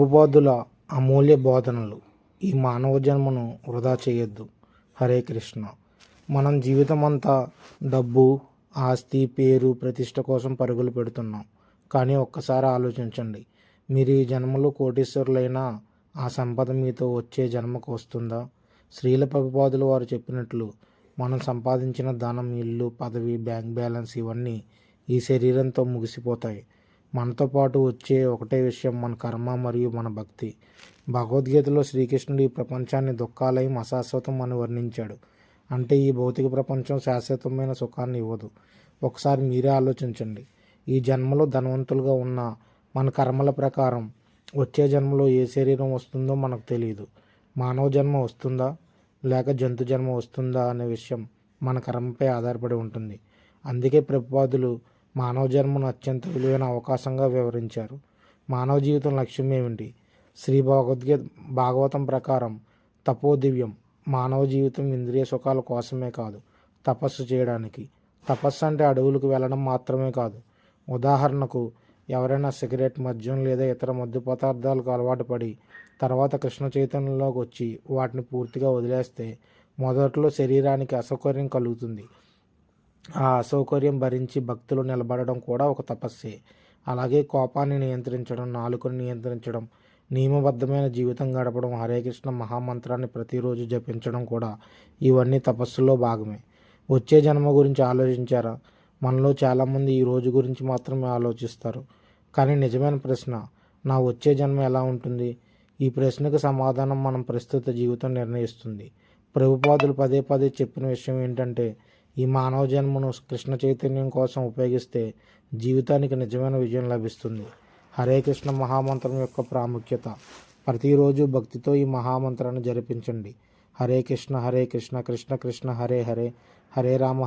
ప్రభుపాదుల అమూల్య బోధనలు. ఈ మానవ జన్మను వృధా చేయొద్దు. హరే కృష్ణ. మనం జీవితమంతా డబ్బు, ఆస్తి, పేరు, ప్రతిష్ట కోసం పరుగులు పెడుతున్నాం. కానీ ఒక్కసారి ఆలోచించండి, మీరు ఈ జన్మలో కోటీశ్వరులైనా ఆ సంపద మీతో వచ్చే జన్మకు వస్తుందా? శ్రీల ప్రభుపాదులు వారు చెప్పినట్లు మనం సంపాదించిన ధనం, ఇల్లు, పదవి, బ్యాంక్ బ్యాలెన్స్ ఇవన్నీ ఈ శరీరంతో ముగిసిపోతాయి. మనతో పాటు వచ్చే ఒకటే విషయం మన కర్మ మరియు మన భక్తి. భగవద్గీతలో శ్రీకృష్ణుడు ఈ ప్రపంచాన్ని దుఃఖాలయం, అశాశ్వతం అని వర్ణించాడు. అంటే ఈ భౌతిక ప్రపంచం శాశ్వతమైన సుఖాన్ని ఇవ్వదు. ఒకసారి మీరే ఆలోచించండి. ఈ జన్మలో ధనవంతులుగా ఉన్న మన కర్మల ప్రకారం వచ్చే జన్మలో ఏ శరీరం వస్తుందో మనకు తెలియదు. మానవ జన్మ వస్తుందా లేక జంతు జన్మ వస్తుందా అనే విషయం మన కర్మపై ఆధారపడి ఉంటుంది. అందుకే ప్రభుపాదులు మానవ జన్మను అత్యంత విలువైన అవకాశంగా వివరించారు. మానవ జీవితం లక్ష్యం ఏమిటి? శ్రీ భాగవతం ప్రకారం తపోదివ్యం. మానవ జీవితం ఇంద్రియ సుఖాల కోసమే కాదు, తపస్సు చేయడానికి. తపస్సు అంటే అడవులకు వెళ్ళడం మాత్రమే కాదు. ఉదాహరణకు ఎవరైనా సిగరెట్, మద్యం లేదా ఇతర మత్తు పదార్థాలకు అలవాటు పడి తర్వాత కృష్ణ చైతన్యంలోకి వచ్చి వాటిని పూర్తిగా వదిలేస్తే మొదట్లో శరీరానికి అసౌకర్యం కలుగుతుంది. ఆ అసౌకర్యం భరించి భక్తులు నిలబడడం కూడా ఒక తపస్సే. అలాగే కోపాన్ని నియంత్రించడం, నాలుకను నియంత్రించడం, నియమబద్ధమైన జీవితం గడపడం, హరే కృష్ణ మహామంత్రాన్ని ప్రతిరోజు జపించడం కూడా ఇవన్నీ తపస్సులో భాగమే. వచ్చే జన్మ గురించి ఆలోచించారా? మనలో చాలామంది ఈ రోజు గురించి మాత్రమే ఆలోచిస్తారు. కానీ నిజమైన ప్రశ్న, నా వచ్చే జన్మ ఎలా ఉంటుంది? ఈ ప్రశ్నకు సమాధానం మనం ప్రస్తుత జీవితం నిర్ణయిస్తుంది. ప్రభుపాదులు పదే పదే చెప్పిన విషయం ఏంటంటే, ఈ మానవ జన్మను కృష్ణ చైతన్యం కోసం ఉపయోగిస్తే జీవితానికి నిజమైన విజయం లభిస్తుంది. హరే కృష్ణ మహామంత్రం యొక్క ప్రాముఖ్యత. ప్రతిరోజు భక్తితో ఈ మహామంత్రాన్ని జరిపించండి. హరే కృష్ణ కృష్ణ కృష్ణ హరే హరే, హరే రామ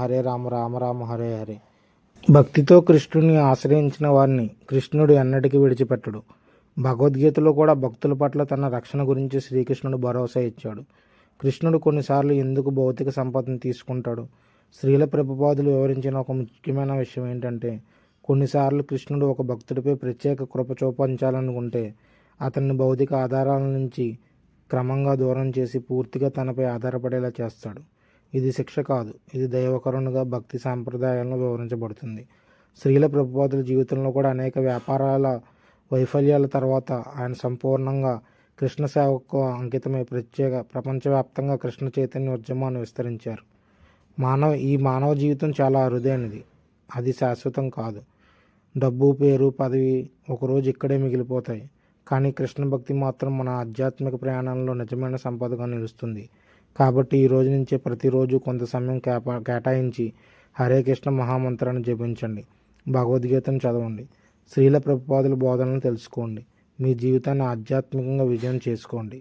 రామ రామ హరే హరే. భక్తితో కృష్ణుని ఆశ్రయించిన వారిని కృష్ణుడు ఎన్నటికీ విడిచిపెట్టడు. భగవద్గీతలో కూడా భక్తుల పట్ల తన రక్షణ గురించి శ్రీకృష్ణుడు భరోసా ఇచ్చాడు. కృష్ణుడు కొన్నిసార్లు ఎందుకు భౌతిక సంపదను తీసుకుంటాడు? శ్రీల ప్రభుపాదులు వివరించిన ఒక ముఖ్యమైన విషయం ఏంటంటే, కొన్నిసార్లు కృష్ణుడు ఒక భక్తుడిపై ప్రత్యేక కృప చూపించాలనుకుంటే అతన్ని భౌతిక ఆధారాల నుంచి క్రమంగా దూరం చేసి పూర్తిగా తనపై ఆధారపడేలా చేస్తాడు. ఇది శిక్ష కాదు, ఇది దైవకరుణగా భక్తి సాంప్రదాయంలో వివరించబడుతుంది. శ్రీల ప్రభుపాదుల జీవితంలో కూడా అనేక వ్యాపారాల వైఫల్యాల తర్వాత ఆయన సంపూర్ణంగా కృష్ణ సేవకు అంకితమై ప్రపంచవ్యాప్తంగా కృష్ణ చైతన్య ఉద్యమాన్ని విస్తరించారు. ఈ మానవ జీవితం చాలా అరుదైనది, అది శాశ్వతం కాదు. డబ్బు, పేరు, పదవి ఒకరోజు ఇక్కడే మిగిలిపోతాయి. కానీ కృష్ణ భక్తి మాత్రం మన ఆధ్యాత్మిక ప్రయాణంలో నిజమైన సంపదగా నిలుస్తుంది. కాబట్టి ఈ రోజు నుంచే ప్రతిరోజు కొంత సమయం కేటాయించి హరే కృష్ణ మహామంత్రాన్ని జపించండి, భగవద్గీతను చదవండి, శ్రీల ప్రభుపాదుల బోధనలను తెలుసుకోండి. మీ జీవితాన్ని ఆధ్యాత్మికంగా విజయం చేసుకోండి.